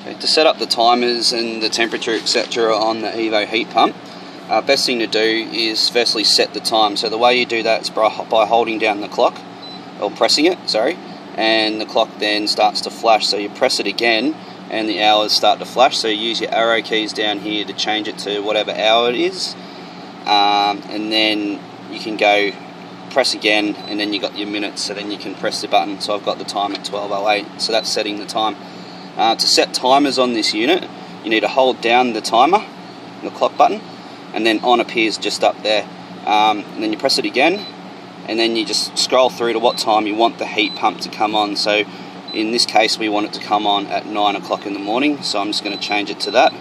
To set up the timers and the temperature etc. on the EvoHeat pump, best thing to do is firstly set the time. So the way you do that is by holding down the clock, or pressing it, sorry, and the clock then starts to flash. So you press it again and the hours start to flash. So you use your arrow keys down here to change it to whatever hour it is, and then you can go press again, and then you got your minutes, so then you can press the button. So I've got the time at 12:08, so that's setting the time. To set timers on this unit, you need to hold down the timer, the clock button, and then on appears just up there, and then you press it again, and then you just scroll through to what time you want the heat pump to come on. So in this case we want it to come on at 9 o'clock in the morning, so I'm just going to change it to that,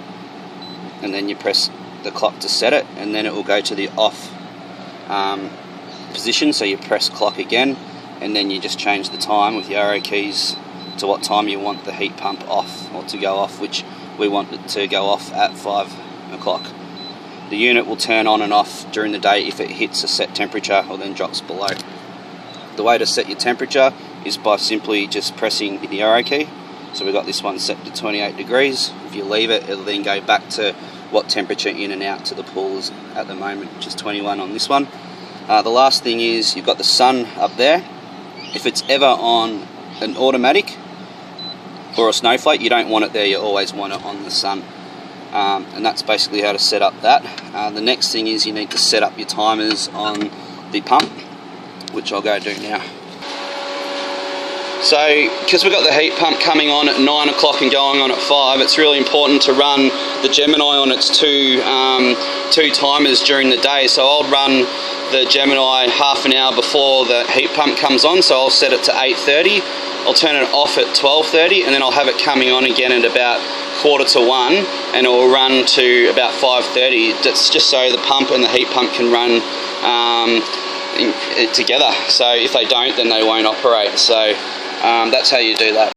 and then you press the clock to set it, and then it will go to the off position. So you press clock again, and then you just change the time with your arrow keys to what time you want the heat pump off, or to go off, which we want it to go off at 5 o'clock. The unit will turn on and off during the day if it hits a set temperature or then drops below. The way to set your temperature is by simply just pressing the arrow key. So we've got this one set to 28 degrees. If you leave it, it'll then go back to what temperature in and out to the pool is at the moment, which is 21 on this one. The last thing is you've got the sun up there. If it's ever on an automatic or a snowflake, you don't want it there, you always want it on the sun. And that's basically how to set up that. The next thing is you need to set up your timers on the pump, which I'll go do now. So because we've got the heat pump coming on at 9 o'clock and going on at 5, it's really important to run the Gemini on its two timers during the day. So I'll run the Gemini half an hour before the heat pump comes on, so I'll set it to 8:30. I'll turn it off at 12:30, and then I'll have it coming on again at about 1:45, and it will run to about 5:30. That's just so the pump and the heat pump can run together. So if they don't, then they won't operate. So that's how you do that.